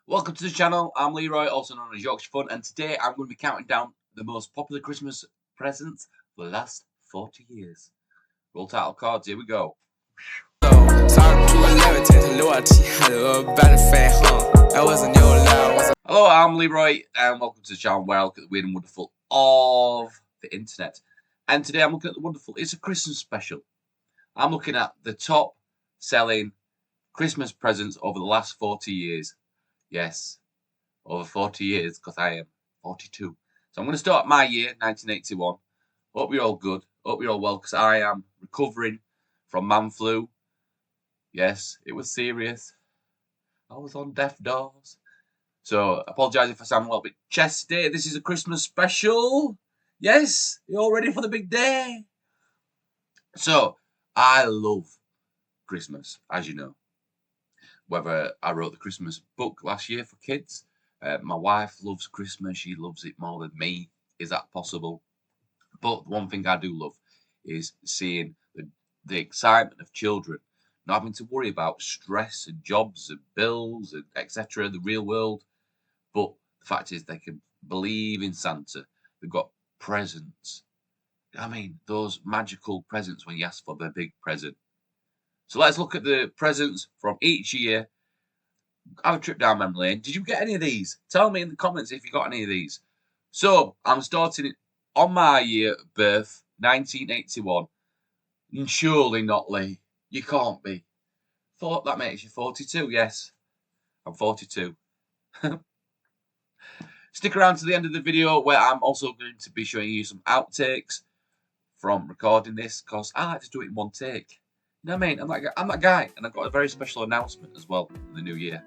Welcome to the channel. I'm Leroy, also known as Yorkshire Fun, and today I'm going to be counting down the most popular Christmas presents for the last 40 years. Roll title cards, here we go. Hello, I'm Leroy, and welcome to the channel where I look at the weird and wonderful of the internet. And today I'm looking at the wonderful. It's a Christmas special. I'm looking at the top selling Christmas presents over the last 40 years. Yes, over 40 years, because I am 42. So I'm going to start my year, 1981. Hope you're all good. Hope you're all well, because I am recovering from man flu. Yes, it was serious. I was on death doors. So, apologise if I sound a little bit chesty. This is a Christmas special. Yes, you're all ready for the big day. So, I love Christmas, as you know. Whether I wrote the Christmas book last year for kids, my wife loves Christmas. She loves it more than me. Is that possible? But one thing I do love is seeing the excitement of children not having to worry about stress and jobs and bills and etc. The real world. But the fact is, they can believe in Santa. They've got presents. I mean, those magical presents when you ask for the big present. So let's look at the presents from each year. Have a trip down memory lane. Did you get any of these? Tell me in the comments if you got any of these. So I'm starting it on my year of birth, 1981. And surely not, Lee. You can't be. Thought that makes you 42. Yes, I'm 42. Stick around to the end of the video where I'm also going to be showing you some outtakes from recording this, because I like to do it in one take. You know what I mean? I'm that guy, and I've got a very special announcement as well in the new year.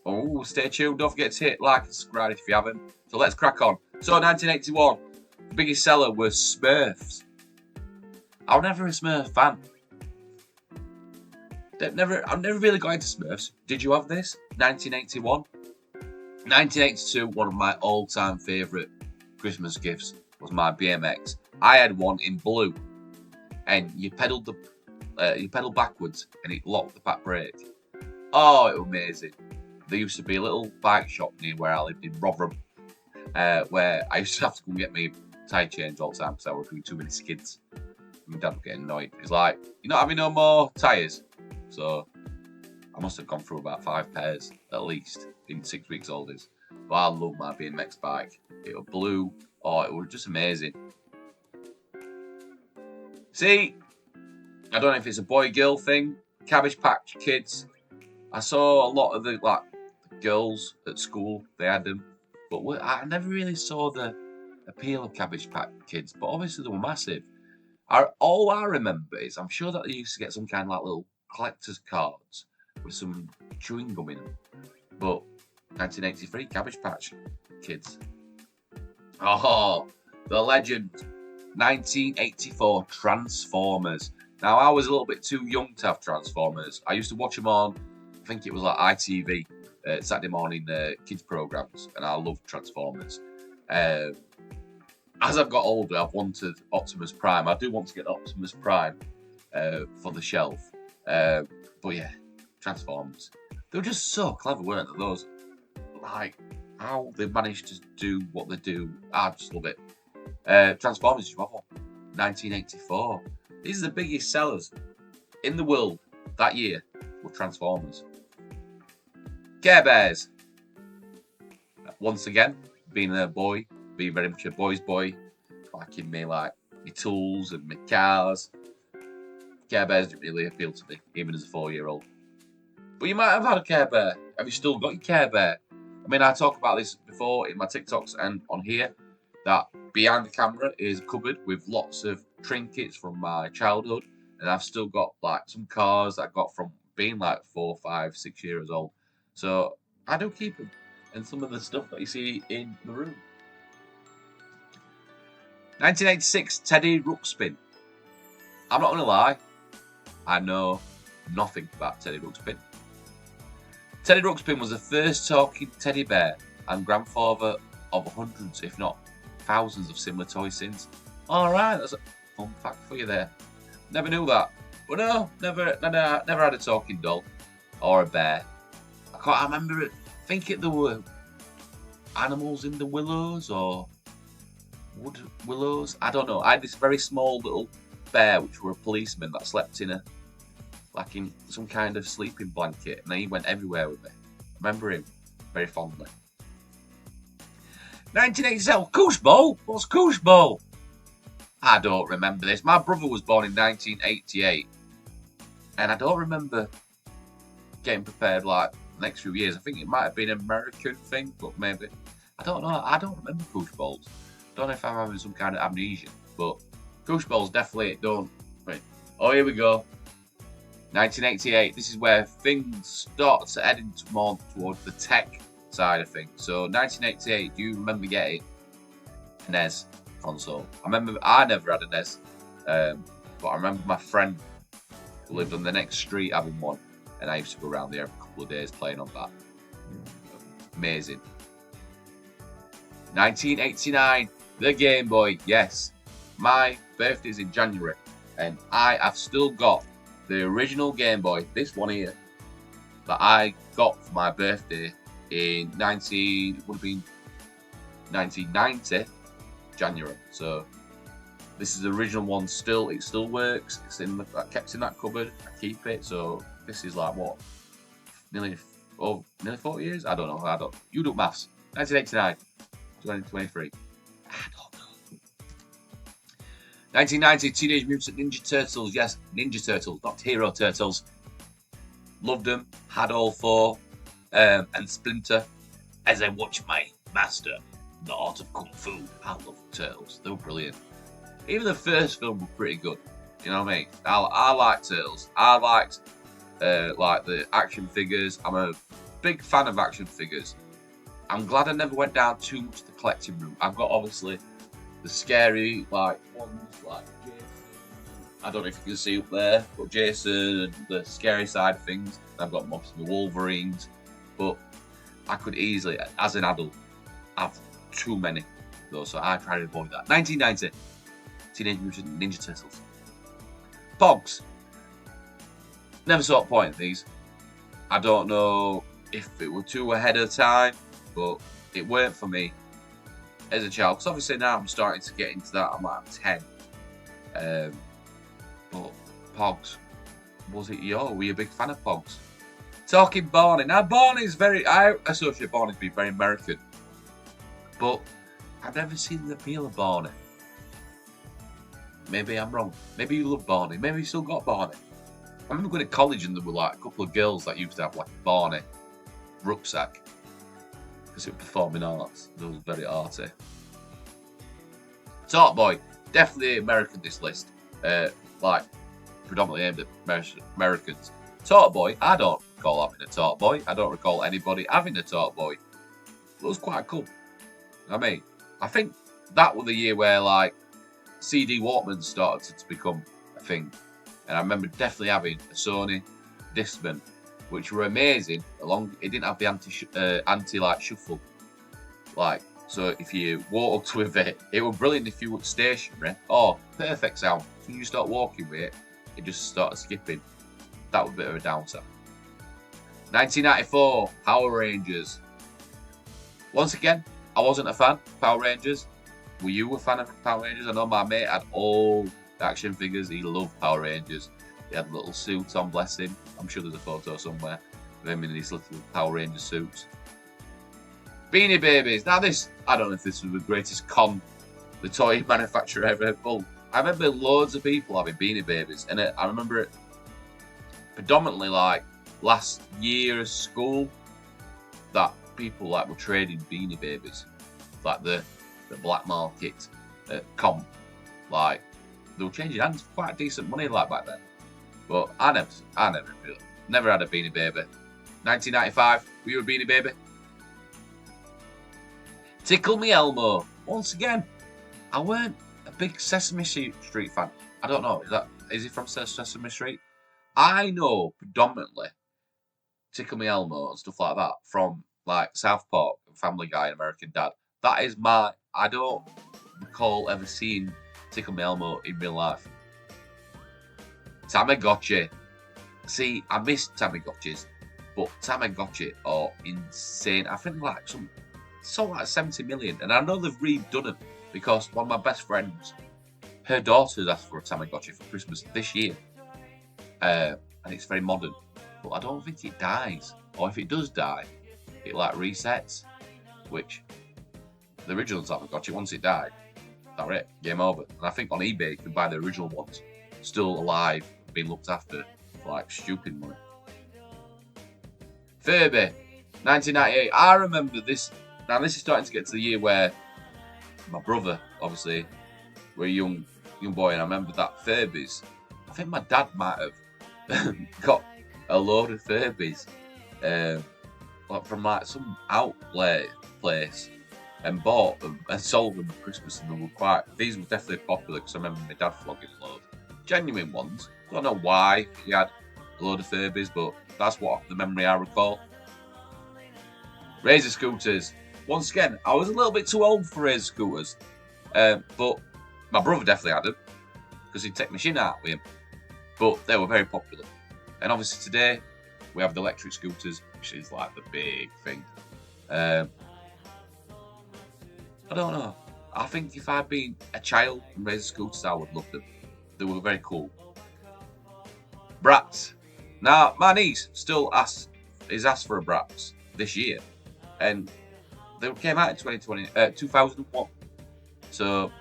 Oh, stay tuned. Don't forget to hit like and subscribe if you haven't. So let's crack on. So 1981, the biggest seller was Smurfs. I was never a Smurf fan. I've never really got into Smurfs. Did you have this? 1981. 1982, one of my all-time favourite Christmas gifts was my BMX. I had one in blue, and you pedalled backwards, and it locked the back brake. Oh, it was amazing. There used to be a little bike shop near where I lived in Rotherham, where I used to have to go and get my tyre change all the time because I was doing too many skids. My dad was getting annoyed. He's like, "You're not having no more tyres?" So I must have gone through about 5 pairs at least in 6 weeks oldies. But I love my BMX bike. It was blue. Oh, it was just amazing. See, I don't know if it's a boy-girl thing. Cabbage Patch Kids. I saw a lot of the girls at school. They had them, but I never really saw the appeal of Cabbage Patch Kids. But obviously they were massive. All I remember is I'm sure that they used to get some kind of little collector's cards with some chewing gum in them. But 1983 Cabbage Patch Kids. Oh, the legend. 1984 Transformers. Now, I was a little bit too young to have Transformers. I used to watch them on, I think it was like ITV, Saturday morning kids programs, and I loved Transformers. As I've got older, I've wanted Optimus Prime. I do want to get Optimus Prime for the shelf. But yeah, Transformers. They were just so clever, weren't they? Those, like, how they managed to do what they do. I just love it. Transformers, 1984. These are the biggest sellers in the world that year were Transformers. Care Bears. Once again, being a boy, being very much a boy's boy, liking me like my tools and my cars. Care Bears didn't really appeal to me, even as a 4-year-old. But you might have had a Care Bear. Have you still got your Care Bear? I mean, I talked about this before in my TikToks and on here, that behind the camera is a cupboard with lots of trinkets from my childhood, and I've still got like some cars that I got from being like 4, 5, 6 years old. So I do keep them, and some of the stuff that you see in the room. 1986 Teddy Ruxpin. I'm not gonna lie, I know nothing about Teddy Ruxpin. Teddy Ruxpin was the first talking teddy bear and grandfather of hundreds, if not thousands, of similar toys since. Alright, that's a fun fact for you there. Never knew that. But no, never had a talking doll or a bear. I remember think there were animals in the willows or wood willows. I don't know. I had this very small little bear, which were a policeman that slept in in some kind of sleeping blanket, and he went everywhere with me. I remember him very fondly. 1987, Koosh Bowl? What's Koosh Bowl? I don't remember this. My brother was born in 1988, and I don't remember getting prepared like the next few years. I think it might have been an American thing, but maybe. I don't know. I don't remember Koosh Bowls. Don't know if I'm having some kind of amnesia, but Koosh Bowls definitely don't. Wait. Oh, here we go. 1988. This is where things start to head more towards the tech side of things. So 1988. Do you remember getting a NES console? I remember I never had a NES, but I remember my friend who lived on the next street having one, and I used to go around there every couple of days playing on that. Amazing. 1989, the Game Boy. Yes, my birthday's in January, and I have still got the original Game Boy, this one here, that I got for my birthday in 1990 January. So this is the original one. It still works. It's kept in that cupboard. I keep it. So this is like what, nearly 40 years. I don't know. You do maths. 1989, 2023. I don't know. 1990, Teenage Mutant Ninja Turtles. Yes, Ninja Turtles, not Hero Turtles. Loved them. Had all four. And Splinter. As I watch my master, the art of kung fu. I love Turtles. They were brilliant. Even the first film was pretty good. You know what I mean? I like Turtles. I liked the action figures. I'm a big fan of action figures. I'm glad I never went down too much the collecting route. I've got obviously the scary ones like Jason. I don't know if you can see up there, but Jason and the scary side of things. I've got obviously the Wolverines, but I could easily, as an adult, have too many though, so I try to avoid that. 1990, Teenage Mutant Ninja Turtles. Pogs. Never saw a point in these. I don't know if it were too ahead of the time, but it weren't for me as a child. Because obviously now I'm starting to get into that. I'm like 10. But Pogs, were you a big fan of Pogs? Talking Barney. Now Barney's I associate Barney to be very American. But I've never seen the appeal of Barney. Maybe I'm wrong. Maybe you love Barney. Maybe you still got Barney. I remember going to college and there were like a couple of girls that used to have like a Barney rucksack because it was performing arts. It was very arty. Talk Boy, definitely American. This list, predominantly aimed at Americans. Talk Boy, I don't recall having a Talk Boy. I don't recall anybody having a Talk Boy. It was quite cool. I mean, I think that was the year where like CD Walkman started to become a thing. And I remember definitely having a Sony Discman, which were amazing. It didn't have the anti shuffle, so if you walked with it, it was brilliant if you were stationary. Oh, perfect sound. So when you start walking with it, it just started skipping. That was a bit of a downside. 1994, Power Rangers. Once again, I wasn't a fan of Power Rangers. Were you a fan of Power Rangers? I know my mate had all the action figures. He loved Power Rangers. He had a little suit on, bless him. I'm sure there's a photo somewhere of him in these little Power Ranger suits. Beanie Babies. Now this, I don't know if this was the greatest con the toy manufacturer ever pulled. I remember loads of people having Beanie Babies, and I remember it predominantly like last year of school that people were trading Beanie Babies, like the black market comp, they were changing hands for quite decent money back then. But I never had a Beanie Baby. 1995, were you a Beanie Baby? Tickle Me Elmo. Once again, I weren't a big Sesame Street fan. I don't know, is he from Sesame Street? I know predominantly Tickle Me Elmo and stuff like that from South Park and Family Guy and American Dad. That is I don't recall ever seeing Tickle Me Elmo in real life. Tamagotchi. See, I missed Tamagotchis, But Tamagotchi are insane. I think like sold like 70 million, and I know they've redone them because one of my best friends, her daughter's asked for a Tamagotchi for Christmas this year, and it's very modern. But I don't think it dies, or if it does die, it like resets. Which the original Tamagotchi, once it died, that's it, game over. And I think on eBay you can buy the original ones, still alive, being looked after for like stupid money. Furby, 1998. I remember this. Now this is starting to get to the year where my brother, obviously, were a young boy, and I remember that Furbies. I think my dad might have got a load of Furbies from like some outlet place and bought them and sold them at Christmas, and they were these were definitely popular because I remember my dad flogging a load. Genuine ones. I don't know why he had a load of Furbies, but that's what the memory I recall. Razor scooters. Once again, I was a little bit too old for razor scooters, but my brother definitely had them because he'd take my shin out with him. But they were very popular. And obviously today, we have the electric scooters, which is like the big thing. I don't know. I think if I'd been a child and razor scooters, I would love them. They were very cool. Bratz. Now, my niece still is asked for a Bratz this year. And they came out in 2001. So,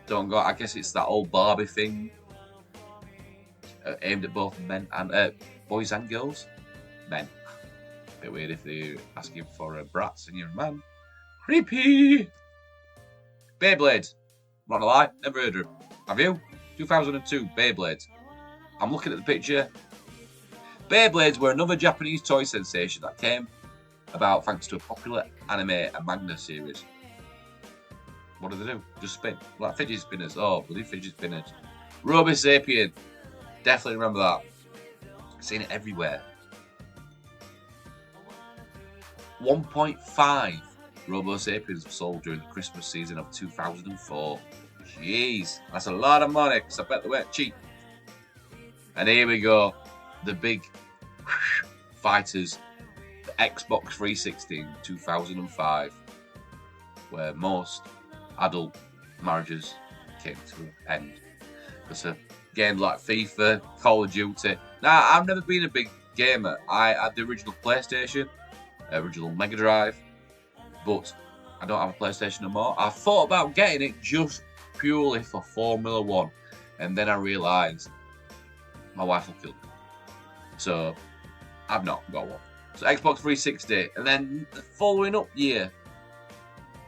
don't go. I guess it's that old Barbie thing aimed at both men and boys and girls. Men. Bit weird if they're asking for a Bratz and you're a man. Creepy. Beyblade. Not gonna lie, never heard of them. Have you? 2002 Beyblades. I'm looking at the picture. Beyblades were another Japanese toy sensation that came about thanks to a popular anime and manga series. What do they do? Just spin. Like fidget spinners. Oh, bloody fidget spinners. Robo Sapien. Definitely remember that. Seen it everywhere. 1.5 Robo Sapiens were sold during the Christmas season of 2004. Jeez, that's a lot of money because I bet they weren't cheap. And here we go. The big fighters. The Xbox 360 in 2005. Where most adult marriages came to an end. Because of games like FIFA, Call of Duty. Now, I've never been a big gamer. I had the original PlayStation, original Mega Drive, but I don't have a PlayStation no more. I thought about getting it just purely for Formula 1, and then I realised my wife will kill me. So, I've not got one. So, Xbox 360, and then the following up year,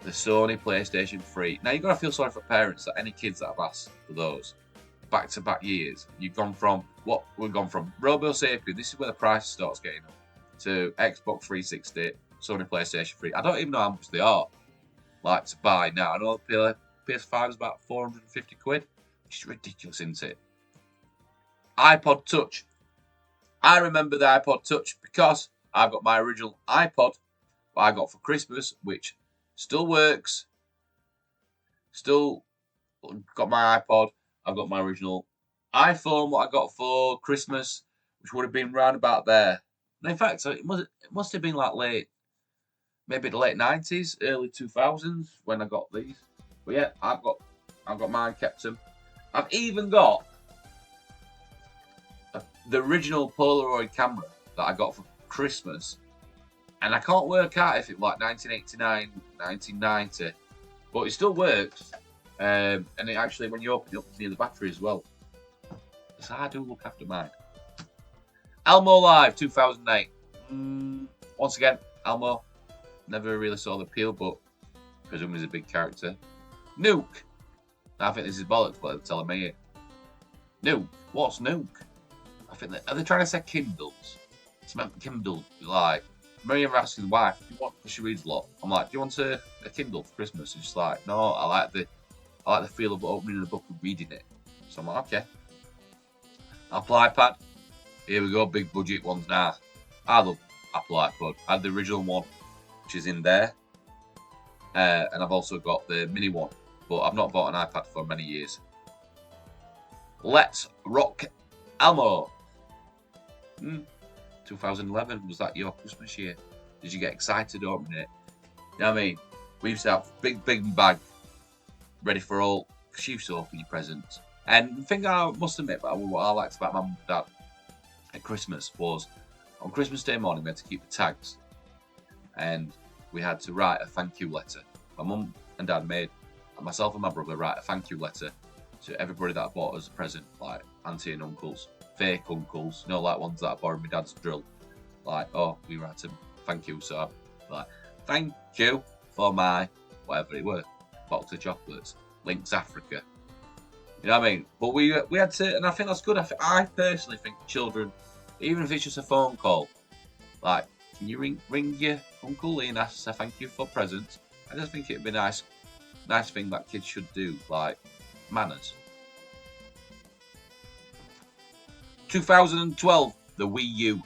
the Sony PlayStation 3. Now, you've got to feel sorry for parents that any kids that have asked for those back-to-back years, we've gone from Robo Sapien, this is where the price starts getting up, to Xbox 360, Sony PlayStation 3. I don't even know how much they are, like, to buy now. I know the PS5 is about 450 quid, which is ridiculous, isn't it? iPod Touch. I remember the iPod Touch because I've got my original iPod that I got for Christmas, which still works. Still got my iPod. I've got my original iPhone, what I got for Christmas, which would have been round about there. And in fact, it must have been like maybe the late 90s, early 2000s when I got these. But yeah, I've got mine, kept them. I've even got the original Polaroid camera that I got for Christmas. And I can't work out if it was like 1989, 1990, but it still works. And it actually, when you open it up, it's near the battery as well. So I do look after mine. Elmo Live 2008. Once again, Elmo. Never really saw the appeal, but presumably he's a big character. Nuke. I think this is bollocks, but they're telling me it. Nuke. What's Nuke? I think are they trying to say Kindles? It's meant Kindle. Like, Miriam asking the wife, "Do you want?" Because she reads a lot. I'm like, "Do you want a Kindle for Christmas?" And she's like, "No, I like the feel of opening the book and reading it." So I'm like, "Okay." Apple iPad. Here we go, big budget ones now. I love Apple iPod. I had the original one, which is in there. And I've also got the mini one. But I've not bought an iPad for many years. Let's Rock Elmo. 2011, was that your Christmas year? Did you get excited opening it? You know what I mean? We used to have big bag ready for all, because you used to open your presents. And the thing I must admit, what I liked about my mum and dad at Christmas was, on Christmas Day morning, we had to keep the tags. And we had to write a thank you letter. My mum and dad made, and myself and my brother, write a thank you letter to everybody that I bought us a present, like auntie and uncles, fake uncles, you know, like ones that I borrowed my dad's drill. Like, oh, we write them thank you. So I'm like, thank you for my, whatever it was, box of chocolates, Lynx Africa. You know what I mean? But we had to, and I think that's good. I personally think children, even if it's just a phone call, like, can you ring your uncle and ask to say thank you for presents? I just think it'd be nice thing that kids should do, like manners. 2012, the Wii U.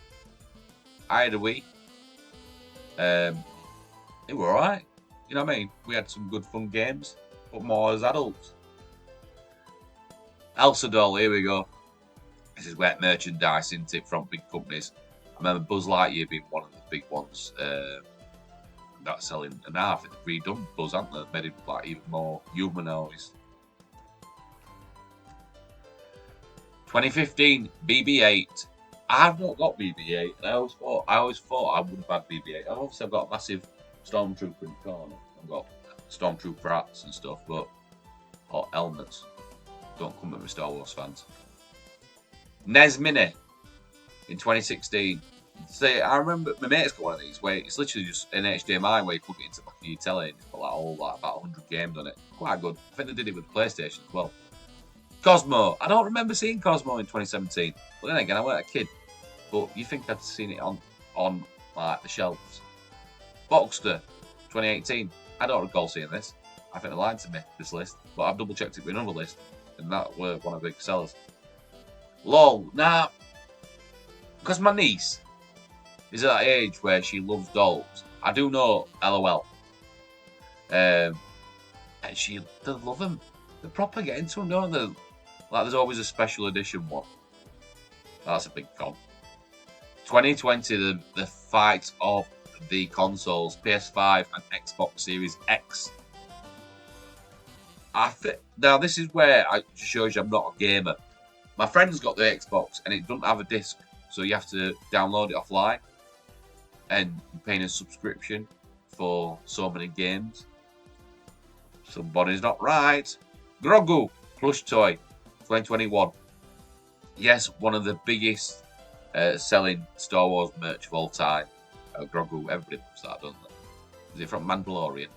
I had a Wii. It were alright. You know what I mean? We had some good fun games, but more as adults. Elsa doll, here we go. This is wet merchandise, isn't it, from big companies. I remember Buzz Lightyear being one of the big ones that's selling. And now I think they've redone Buzz, haven't they? Made it like even more humanised. 2015, BB-8. I've not got BB-8, and I always thought I would have had BB-8. Obviously, I've got a massive Stormtrooper in the corner. I've got Stormtrooper hats and stuff, but or helmets. Don't come at me, Star Wars fans. NES Mini in 2016. See, I remember my mate's got one of these where it's literally just an HDMI where you plug it into the back of your telly and it's got like about 100 games on it. Quite good. I think they did it with the PlayStation as well. Cosmo. I don't remember seeing Cosmo in 2017. But then again, I weren't a kid. But you think I'd seen it on like the shelves. Boxster 2018. I don't recall seeing this. I think they lied to me, this list. But I've double checked it with another list. And that were one of the big sellers. LOL. Now, because my niece is at that age where she loves dolls. I do know LOL. And they love them. They're proper getting to them, don't they? Like, there's always a special edition one. That's a big con. 2020, the fight of the consoles, PS5 and Xbox Series X. Now, this is where it shows you I'm not a gamer. My friend's got the Xbox and it doesn't have a disc, so you have to download it offline. And you're paying a subscription for so many games. Somebody's not right. Grogu plush toy, 2021. Yes, one of the biggest selling Star Wars merch of all time. Grogu, everybody loves that, doesn't they? Is it from Mandalorian?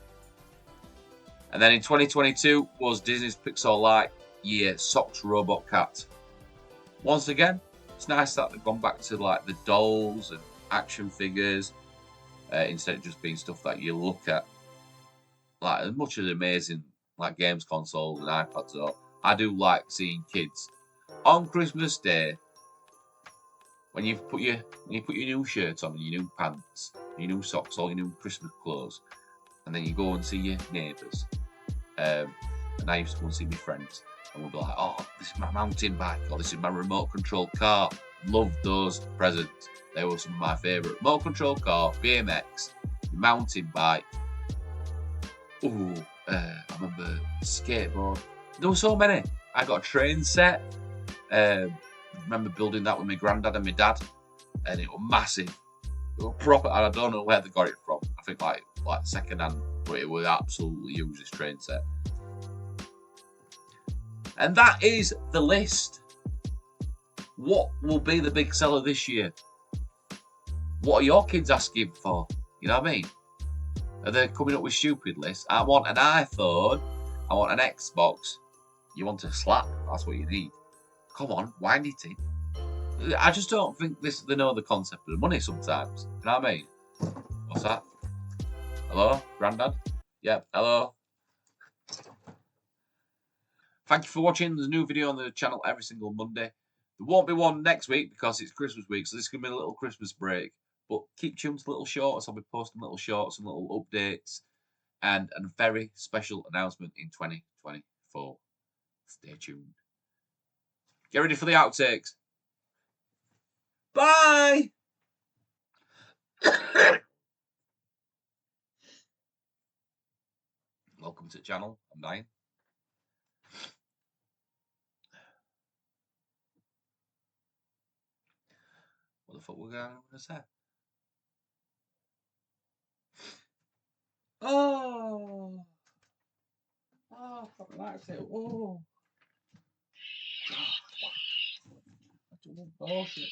And then in 2022 was Disney's Pixar-like year, Socks Robot Cat. Once again, it's nice that they've gone back to like the dolls and action figures instead of just being stuff that you look at. Like, as much as amazing like games consoles and iPads are, I do like seeing kids on Christmas Day when you put your new shirt on and your new pants, your new socks, all your new Christmas clothes, and then you go and see your neighbours. And I used to go and see my friends, and we'll be like, "Oh, this is my mountain bike, or this is my remote control car." Loved those presents. They were some of my favourite. Remote control car, BMX, mountain bike. Ooh, I remember skateboard. There were so many. I got a train set. Remember building that with my granddad and my dad, and it was massive. It was proper, and I don't know where they got it from. I think like second hand, but it was absolutely huge, this train set. And that is the list. What will be the big seller this year? What are your kids asking for? You know what I mean? Are they coming up with stupid lists? I want an iPhone. I want an Xbox. You want a slap? That's what you need. Come on, wind it in. I just don't think they know the concept of the money sometimes. You know what I mean? What's that? Hello, Grandad? Yep, hello. Thank you for watching. There's a new video on the channel every single Monday. There won't be one next week because it's Christmas week, so this is going to be a little Christmas break. But keep tuned to little shorts. I'll be posting little shorts and little updates and a very special announcement in 2024. Stay tuned. Get ready for the outtakes. Bye! Welcome to the channel. I'm dying. What the fuck were we going to say? Oh, fucking that's it. Oh, God, bullshit.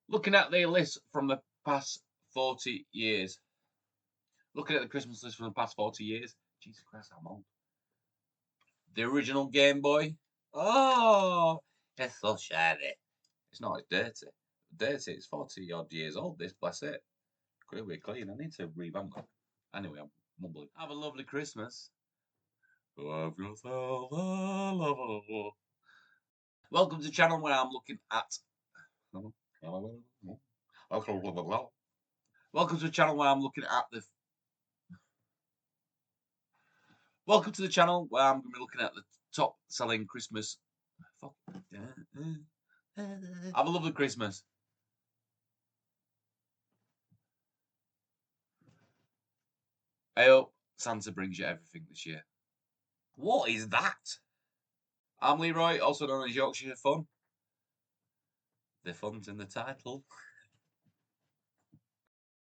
Looking at the list from the past 40 years. Looking at the Christmas list from the past 40 years. Jesus Christ, I'm old. The original Game Boy. Oh, it's so shiny. It's not, it's dirty. Dirty, it's 40 odd years old, this, bless it. Clearly clean. I need to revamp that. Anyway, I'm mumbling. Have a lovely Christmas. Have yourself a lovely. Welcome to the channel where I'm looking at. Welcome to the channel where I'm looking at the. Welcome to the channel where I'm going to be looking at the top selling Christmas. Have a lovely Christmas. I hope Santa brings you everything this year. What is that? I'm Leroy, also known as Yorkshire Fun. The fun's in the title.